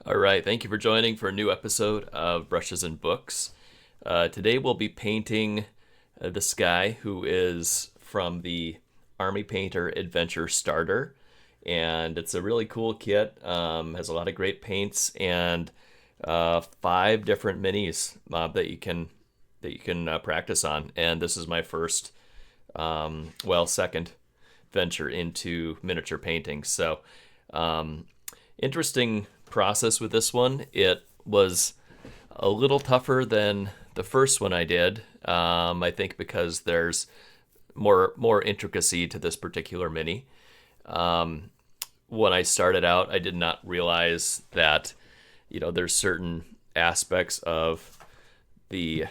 All right, thank you for joining for a new episode of Brushes and Books. Today we'll be painting this guy who is from the Army Painter Adventure Starter, and it's a really cool kit. Has a lot of great paints and five different minis that you can practice on. And this is my first, second venture into miniature painting. So, interesting process with this one. It was a little tougher than the first one I did. I think because there's more intricacy to this particular mini. When I started out, I did not realize that there's certain aspects of the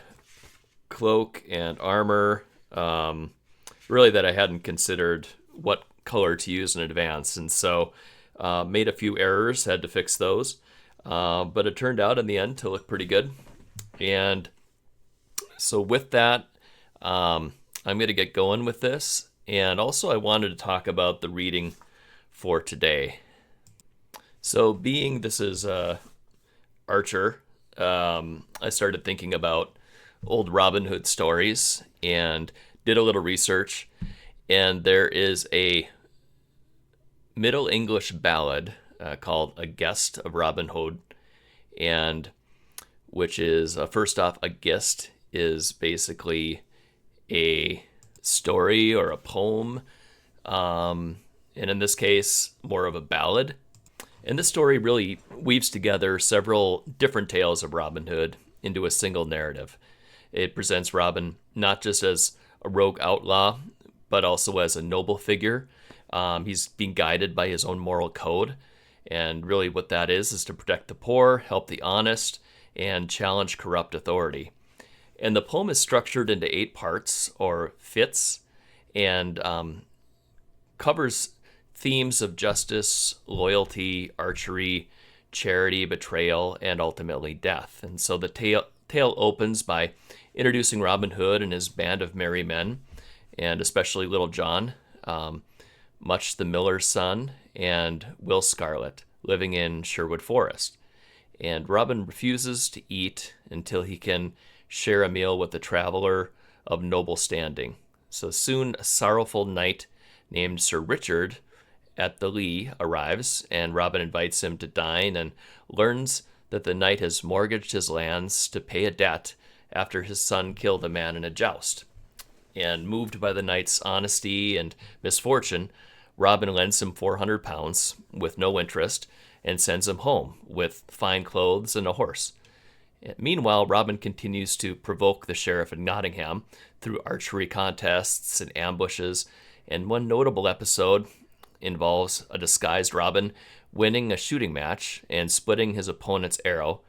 cloak and armor, really, that I hadn't considered what color to use in advance, and so made a few errors, had to fix those, but it turned out in the end to look pretty good. And so with that, I'm going to get going with this, and also I wanted to talk about the reading for today. So being this is Archer, I started thinking about old Robin Hood stories and did a little research, and there is a Middle English ballad called A Gest of Robyn Hode, and which is, first off, a gest is basically a story or a poem, and in this case, more of a ballad. And this story really weaves together several different tales of Robin Hood into a single narrative. It presents Robin not just as a rogue outlaw, but also as a noble figure. He's being guided by his own moral code, and really what that is to protect the poor, help the honest, and challenge corrupt authority. And the poem is structured into 8 parts, or fits, and covers themes of justice, loyalty, archery, charity, betrayal, and ultimately death. And so the tale opens by introducing Robin Hood and his band of merry men, and especially Little John, Much the Miller's son, and Will Scarlet, living in Sherwood Forest. And Robin refuses to eat until he can share a meal with a traveler of noble standing. So soon a sorrowful knight named Sir Richard at the Lee arrives, and Robin invites him to dine and learns that the knight has mortgaged his lands to pay a debt after his son killed a man in a joust. And moved by the knight's honesty and misfortune, Robin lends him £400 with no interest and sends him home with fine clothes and a horse. Meanwhile, Robin continues to provoke the sheriff of Nottingham through archery contests and ambushes, and one notable episode involves a disguised Robin winning a shooting match and splitting his opponent's arrow,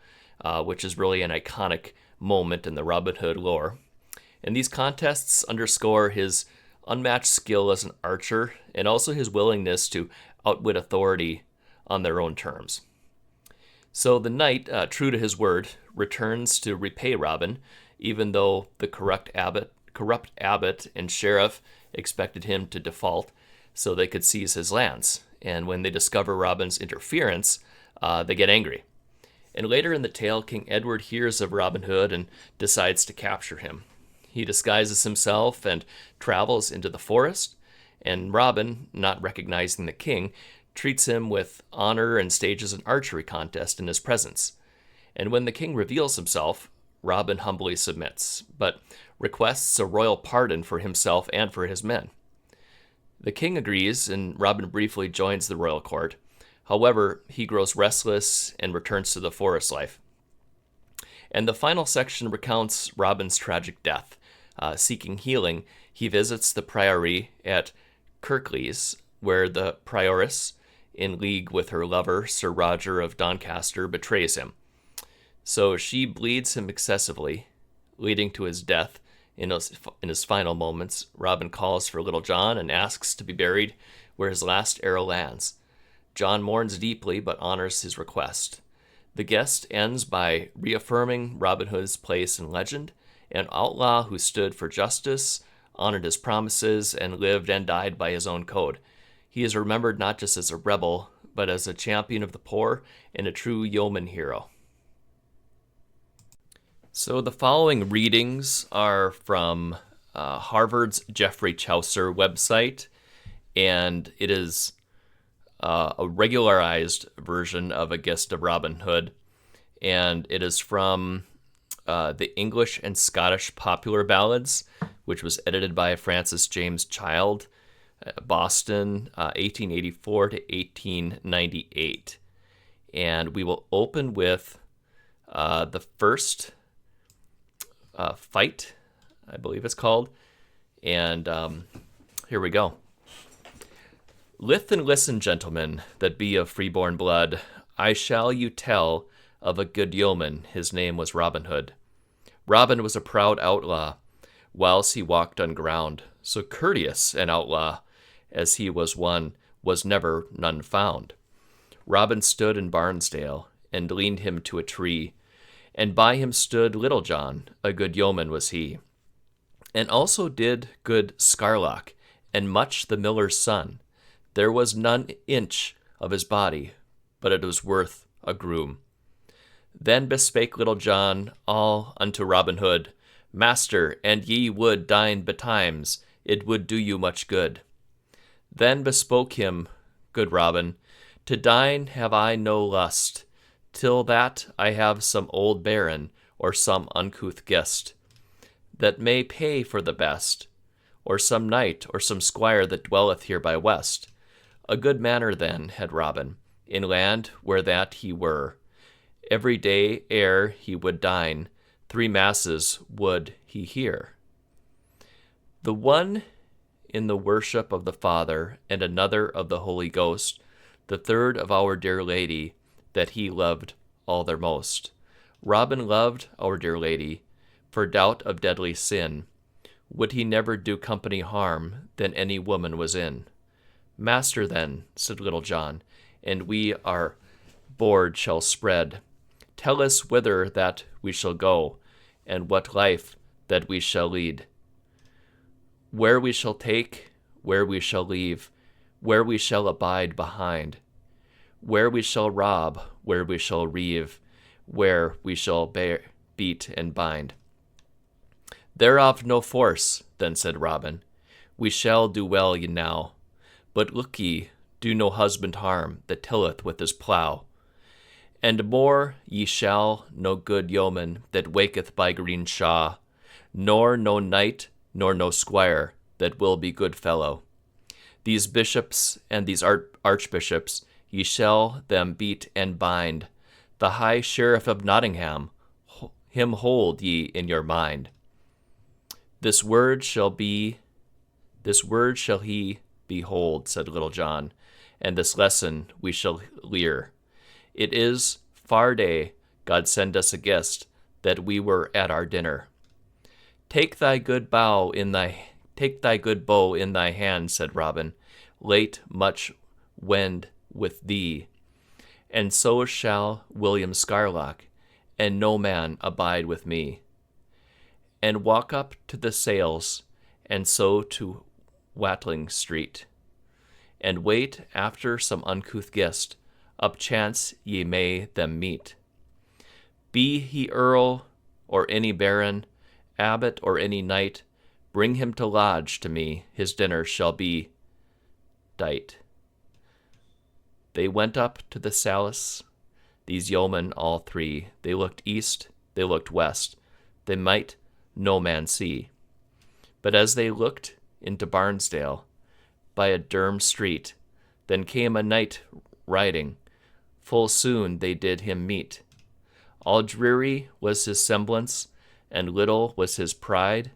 which is really an iconic moment in the Robin Hood lore. And these contests underscore his unmatched skill as an archer and also his willingness to outwit authority on their own terms. So the knight, true to his word, returns to repay Robin, even though the corrupt abbot and sheriff expected him to default so they could seize his lands. And when they discover Robin's interference, they get angry. And later in the tale, King Edward hears of Robin Hood and decides to capture him. He disguises himself and travels into the forest, and Robin, not recognizing the king, treats him with honor and stages an archery contest in his presence. And when the king reveals himself, Robin humbly submits, but requests a royal pardon for himself and for his men. The king agrees, and Robin briefly joins the royal court. However, he grows restless and returns to the forest life. And the final section recounts Robin's tragic death. Seeking healing, he visits the priory at Kirklees, where the prioress, in league with her lover, Sir Roger of Doncaster, betrays him. So she bleeds him excessively, leading to his death. In his final moments, Robin calls for Little John and asks to be buried where his last arrow lands. John mourns deeply but honors his request. The Gest ends by reaffirming Robin Hood's place in legend, an outlaw who stood for justice, honored his promises, and lived and died by his own code. He is remembered not just as a rebel, but as a champion of the poor and a true yeoman hero. So the following readings are from Harvard's Geoffrey Chaucer website, and it is a regularized version of a Gest of Robyn Hode, and it is from the English and Scottish Popular Ballads, which was edited by Francis James Child, Boston, 1884 to 1898. And we will open with the first fight, I believe it's called. And here we go. Lith and listen, gentlemen, that be of freeborn blood, I shall you tell of a good yeoman, his name was Robyn Hode. Robin was a proud outlaw, whiles he walked on ground, so courteous an outlaw as he was one, was never none found. Robin stood in Barnesdale, and leaned him to a tree, and by him stood Little John, a good yeoman was he. And also did good Scarlock, and much the miller's son. There was none inch of his body, but it was worth a groom. Then bespake Little John all unto Robyn Hode, Master, and ye would dine betimes, it would do you much good. Then bespoke him, good Robin, to dine have I no lust, till that I have some old baron, or some uncouth guest, that may pay for the best, or some knight, or some squire that dwelleth here by west. A good manor then had Robin, in land where that he were. Every day ere he would dine, 3 masses would he hear. The one in the worship of the Father, and another of the Holy Ghost, the third of our dear Lady, that he loved all their most. Robin loved our dear Lady, for doubt of deadly sin, would he never do company harm than any woman was in. Master then, said Little John, and we our board shall spread. Tell us whither that we shall go, and what life that we shall lead. Where we shall take, where we shall leave, where we shall abide behind, where we shall rob, where we shall reave, where we shall beat and bind. Thereof no force, then said Robin, we shall do well ye now, but look ye, do no husband harm that tilleth with his plough. And more ye shall no good yeoman that waketh by green shaw, nor no knight, nor no squire that will be good fellow. These bishops and these archbishops ye shall them beat and bind. The high sheriff of Nottingham, him hold ye in your mind. This word shall he behold, said Little John, and this lesson we shall lear. It is far day, God send us a guest, that we were at our dinner. Take thy good bow in thy hand, said Robin, late much wend with thee, and so shall William Scarlock, and no man abide with me. And walk up to the sales, and so to Watling Street, and wait after some uncouth guest, up chance ye may them meet. Be he earl, or any baron, abbot, or any knight, bring him to lodge to me, his dinner shall be dight. They went up to the salice, these yeomen all 3, they looked east, they looked west, they might no man see. But as they looked into Barnesdale, by a Durham street, then came a knight riding, full soon they did him meet. All dreary was his semblance, and little was his pride.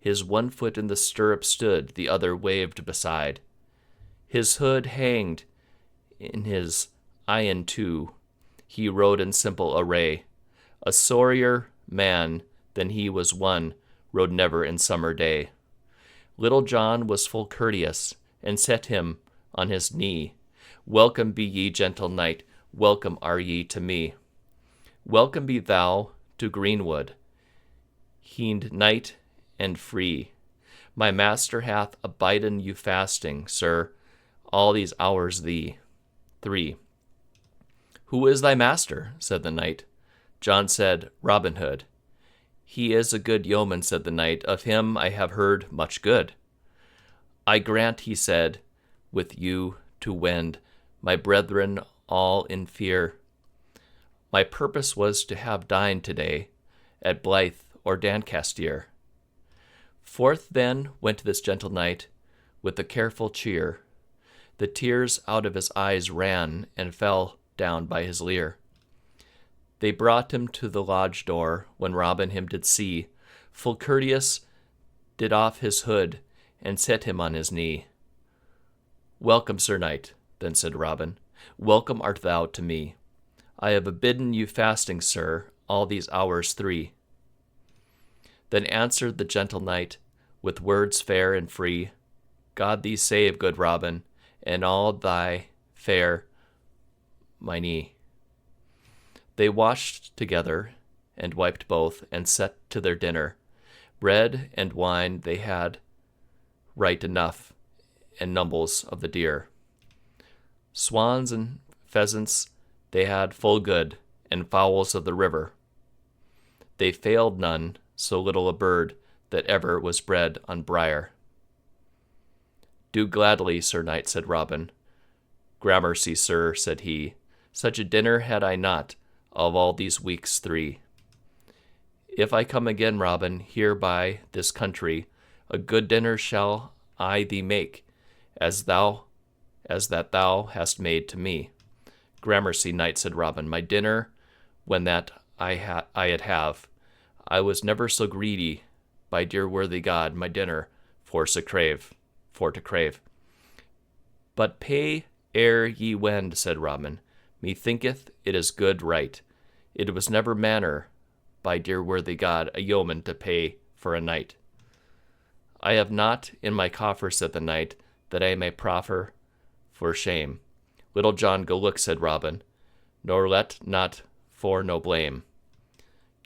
His one foot in the stirrup stood, the other waved beside. His hood hanged in his eyen too. He rode in simple array. A sorrier man than he was one rode never in summer day. Little John was full courteous, and set him on his knee. Welcome be ye, gentle knight, welcome are ye to me. Welcome be thou to greenwood, heend night and free. My master hath abiden you fasting, sir, all these hours thee. 3. Who is thy master? Said the knight. John said, Robin Hood. He is a good yeoman, said the knight. Of him I have heard much good. I grant, he said, with you to wend my brethren all in fear. My purpose was to have dined today at Blythe or Doncaster. Forth then went this gentle knight with a careful cheer. The tears out of his eyes ran and fell down by his leer. They brought him to the lodge door, when Robin him did see, full courteous did off his hood, and set him on his knee. Welcome, Sir Knight, then said Robin, welcome art thou to me. I have abidden you fasting, sir, all these hours 3. Then answered the gentle knight, with words fair and free, God thee save, good Robin, and all thy fair my knee. They washed together, and wiped both, and set to their dinner. Bread and wine they had right enough, and numbles of the deer. Swans and pheasants they had full good, and fowls of the river. They failed none, so little a bird that ever was bred on briar. Do gladly, Sir Knight, said Robin. Gramercy, sir, said he, such a dinner had I not of all these weeks 3. If I come again, Robin, here by this country, a good dinner shall I thee make, as that thou hast made to me. Gramercy, knight, said Robin, my dinner, when that I had have, I was never so greedy, by dear worthy God, my dinner for to crave. But pay ere ye wend, said Robin, methinketh it is good right. It was never manner, by dear worthy God, a yeoman to pay for a knight. I have not in my coffer, said the knight, that I may proffer for shame. Little John, go look, said Robin, nor let not for no blame.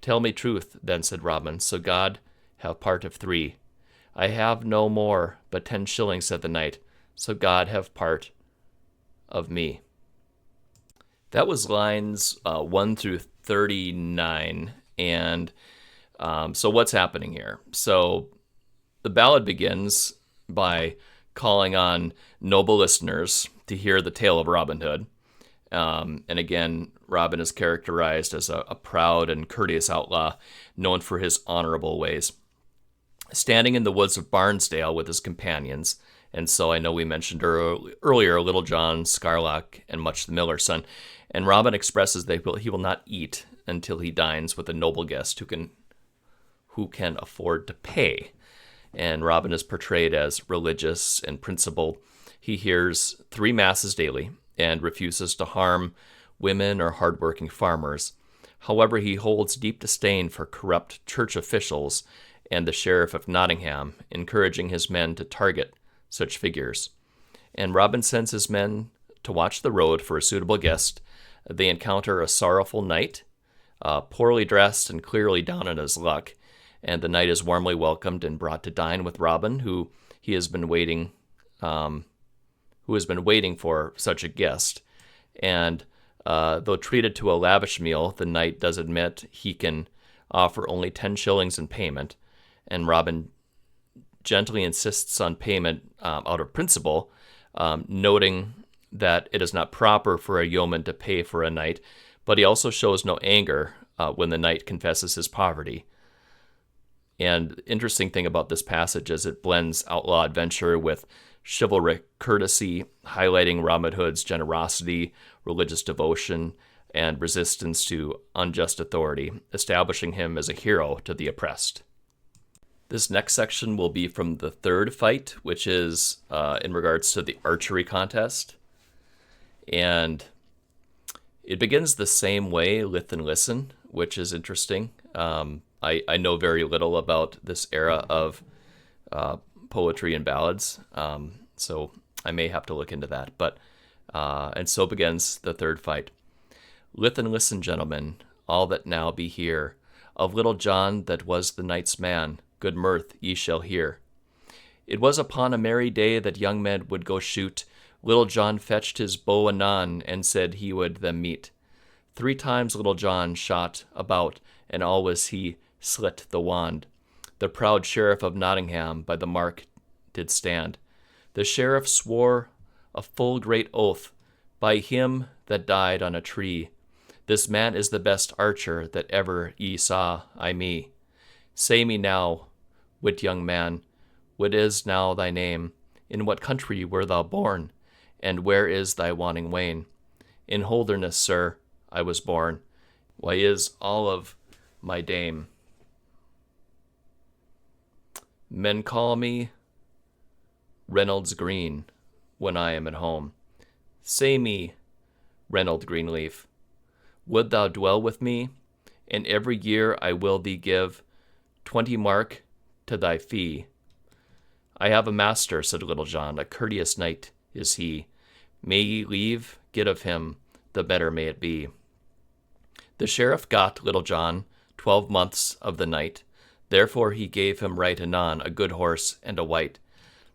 Tell me truth, then, said Robin, so God have part of 3. I have no more but 10 shillings, said the knight, so God have part of me. That was lines 1 through 39, and so what's happening here? So the ballad begins by calling on noble listeners to hear the tale of Robin Hood. And again, Robin is characterized as a proud and courteous outlaw, known for his honorable ways. Standing in the woods of Barnesdale with his companions, and so I know we mentioned earlier Little John, Scarlock, and Much the Miller's son, and Robin expresses that he will not eat until he dines with a noble guest who can afford to pay. And Robin is portrayed as religious and principled. He hears 3 masses daily and refuses to harm women or hardworking farmers. However, he holds deep disdain for corrupt church officials and the Sheriff of Nottingham, encouraging his men to target such figures. And Robin sends his men to watch the road for a suitable guest. They encounter a sorrowful knight, poorly dressed and clearly down on his luck, and the knight is warmly welcomed and brought to dine with Robin, who has been waiting for such a guest. And though treated to a lavish meal, the knight does admit he can offer only 10 shillings in payment, and Robin gently insists on payment out of principle, noting that it is not proper for a yeoman to pay for a knight, but he also shows no anger when the knight confesses his poverty. And the interesting thing about this passage is it blends outlaw adventure with chivalric courtesy, highlighting Robin Hood's generosity, religious devotion, and resistance to unjust authority, establishing him as a hero to the oppressed. This next section will be from the third fight, which is in regards to the archery contest. And it begins the same way, Lith and Listen, which is interesting. I know very little about this era of poetry and ballads, so I may have to look into that. But and so begins the third fight. Lith and listen, gentlemen, all that now be here. Of Little John that was the knight's man, good mirth ye shall hear. It was upon a merry day that young men would go shoot Little John fetched his bow anon, and said he would them meet. 3 times Little John shot about, and always he slit the wand. The proud sheriff of Nottingham by the mark did stand. The sheriff swore a full great oath by him that died on a tree. This man is the best archer that ever ye saw, I me. Say me now, wit young man, what is now thy name? In what country were thou born? And where is thy wanting wain? In Holderness, sir, I was born. Why is all of my dame? Men call me Reynolds Green when I am at home. Say me, Reynold Greenleaf, would thou dwell with me? And every year I will thee give 20 mark to thy fee. I have a master, said Little John, a courteous knight is he. May ye leave get of him, the better may it be. The sheriff got Little John 12 months of the night. Therefore he gave him right anon a good horse and a white.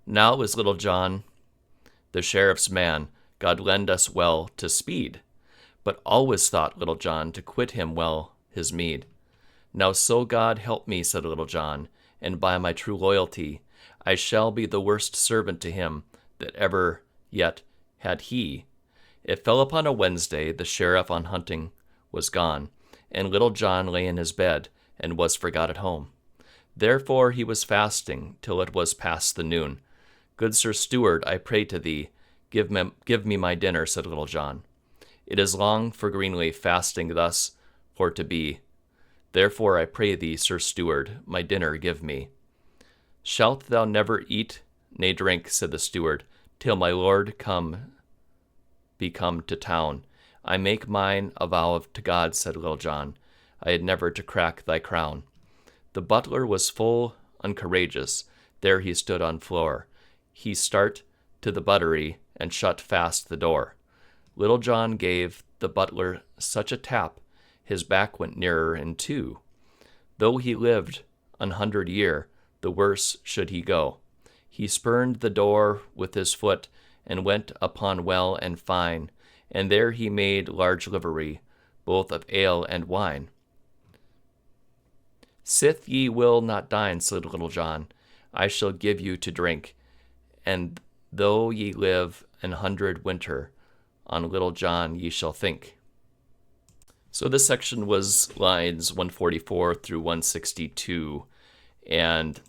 Now is Little John the sheriff's man, God lend us well to speed. But always thought Little John to quit him well his meed. Now so God help me, said Little John, and by my true loyalty, I shall be the worst servant to him that ever yet had he. It fell upon a Wednesday, the sheriff on hunting was gone, and Little John lay in his bed, and was forgot at home. Therefore he was fasting till it was past the noon. Good Sir Steward, I pray to thee, give me my dinner, said Little John. It is long for Greenleaf fasting thus for to be. Therefore I pray thee, Sir Steward, my dinner give me. Shalt thou never eat, nay drink, said the steward, till my lord be come to town. I make mine a vow to God, said Little John, I had never to crack thy crown. The butler was full uncourageous, there he stood on floor. He start to the buttery, and shut fast the door. Little John gave the butler such a tap, his back went nearer in 2. Though he lived 100 year, the worse should he go. He spurned the door with his foot, and went upon well and fine, and there he made large livery, both of ale and wine. Sith ye will not dine, said Little John, I shall give you to drink, and though ye live 100 winter, on Little John ye shall think. So this section was lines 144 through 162, and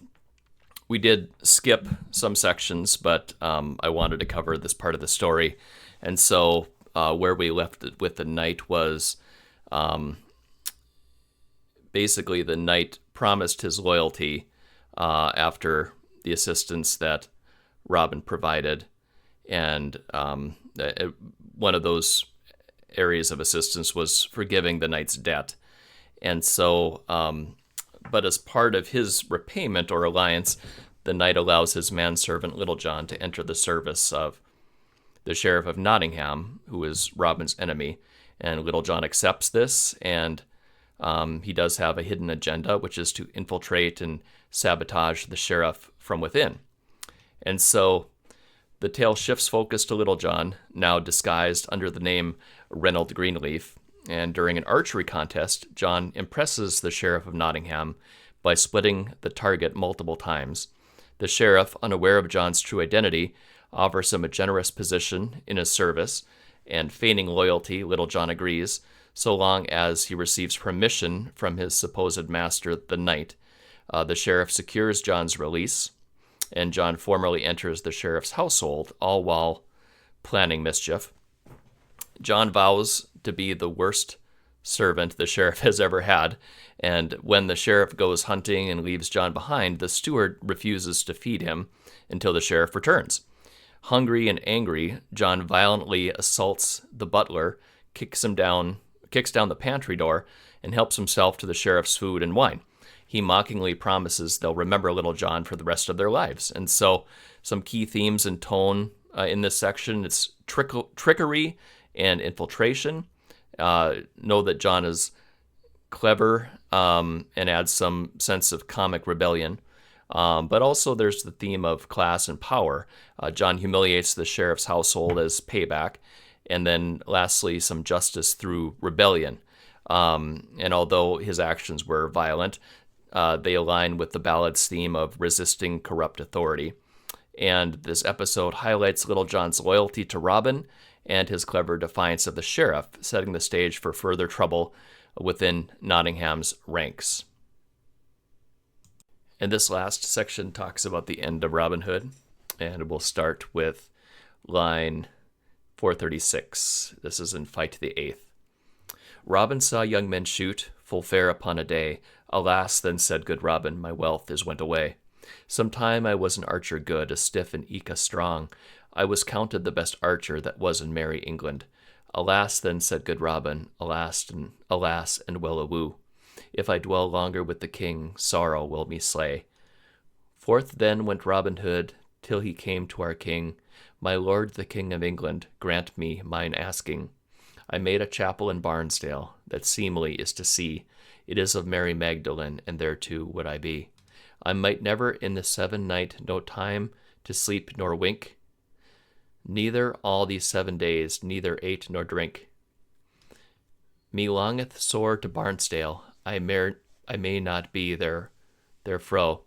we did skip some sections, but I wanted to cover this part of the story. And so where we left it with the knight was basically the knight promised his loyalty after the assistance that Robyn provided. And one of those areas of assistance was forgiving the knight's debt. And so, but as part of his repayment or alliance, the knight allows his manservant Little John to enter the service of the sheriff of Nottingham, who is Robyn's enemy. And Little John accepts this, and he does have a hidden agenda, which is to infiltrate and sabotage the sheriff from within. And so the tale shifts focus to Little John, now disguised under the name Reynold Greenleaf. And during an archery contest, John impresses the sheriff of Nottingham by splitting the target multiple times. The sheriff, unaware of John's true identity, offers him a generous position in his service, and feigning loyalty, Little John agrees, so long as he receives permission from his supposed master, the knight. The sheriff secures John's release, and John formally enters the sheriff's household, all while planning mischief. John vows to be the worst servant the sheriff has ever had, and when the sheriff goes hunting and leaves John behind, the steward refuses to feed him until the sheriff returns. Hungry and angry, John violently assaults the butler, kicks down the pantry door, and helps himself to the sheriff's food and wine. He mockingly promises they'll remember Little John for the rest of their lives. And so some key themes and tone in this section, it's trickery and infiltration. Know that John is clever and adds some sense of comic rebellion. But also there's the theme of class and power. John humiliates the sheriff's household as payback. And then lastly, some justice through rebellion. And although his actions were violent, they align with the ballad's theme of resisting corrupt authority. And this episode highlights Little John's loyalty to Robin and his clever defiance of the sheriff, setting the stage for further trouble within Nottingham's ranks. And this last section talks about the end of Robin Hood, and we'll start with line 436. This is in Fight the Eighth. Robin saw young men shoot, full fair upon a day. Alas, then said good Robin, my wealth is went away. Sometime I was an archer good, a stiff and eke a strong. I was counted the best archer that was in merry England. Alas, then said good Robin, alas, and well a woo. If I dwell longer with the king, sorrow will me slay. Forth then went Robin Hood, till he came to our king. My lord the king of England, grant me mine asking. I made a chapel in Barnesdale, that seemly is to see. It is of Mary Magdalene, and thereto would I be. I might never in the 7 night no time to sleep nor wink, neither all these 7 days, neither ate nor drink. Me longeth sore to Barnesdale, I may not be there fro,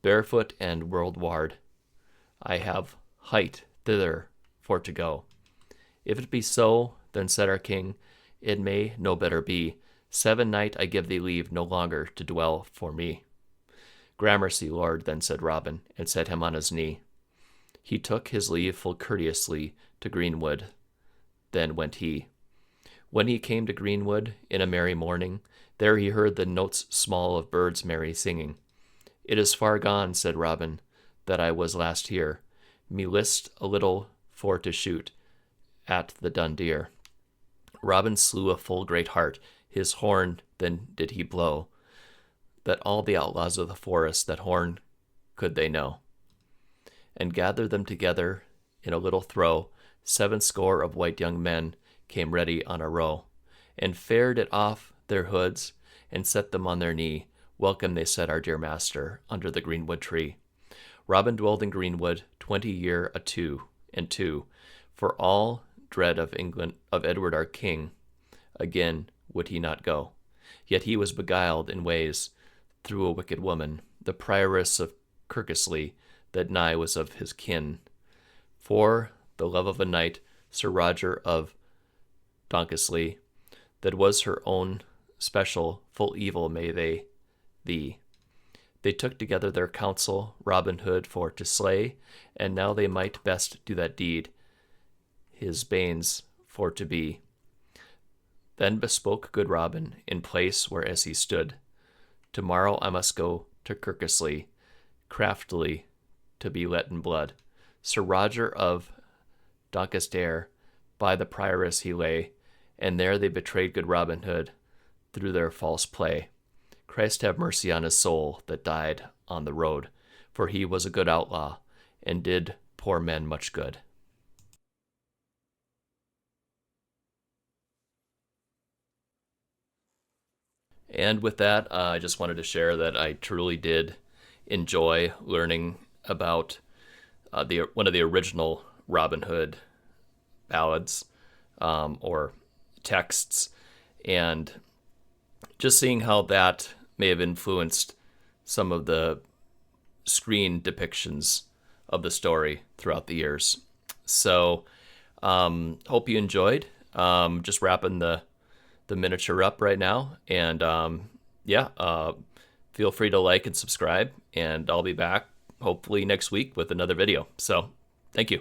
barefoot and world-ward. I have height thither for to go. If it be so, then said our king, it may no better be. 7 night I give thee leave no longer to dwell for me. Gramercy, lord, then said Robin, and set him on his knee. He took his leave full courteously to Greenwood. Then went he. When he came to Greenwood in a merry morning, there he heard the notes small of birds merry singing. It is far gone, said Robin, that I was last here. Me list a little for to shoot at the dun deer. Robin slew a full great hart, his horn then did he blow, that all the outlaws of the forest that horn could they know, and gathered them together in a little throw. 70 of white young men came ready on a row, and fared it off their hoods, and set them on their knee. Welcome, they said, our dear master, under the greenwood tree. Robin dwelled in Greenwood 20 year a two, for all dread of England, of Edward our king. Again would he not go. Yet he was beguiled in ways through a wicked woman, the prioress of Kirkesley, that nigh was of his kin. For the love of a knight, Sir Roger of Donkesley, that was her own special, full evil may they thee. They took together their counsel, Robin Hood for to slay, and now they might best do that deed, his banes for to be. Then bespoke good Robin, in place where as he stood, tomorrow I must go to Kirkesley, craftily to be let in blood. Sir Roger of Doncaster, by the prioress he lay, and there they betrayed good Robin Hood through their false play. Christ have mercy on his soul that died on the road, for he was a good outlaw, and did poor men much good. And with that, I just wanted to share that I truly did enjoy learning about one of the original Robin Hood ballads or texts, and just seeing how that may have influenced some of the screen depictions of the story throughout the years. So hope you enjoyed. Just wrapping the miniature up right now, and feel free to like and subscribe, and I'll be back hopefully next week with another video. So thank you.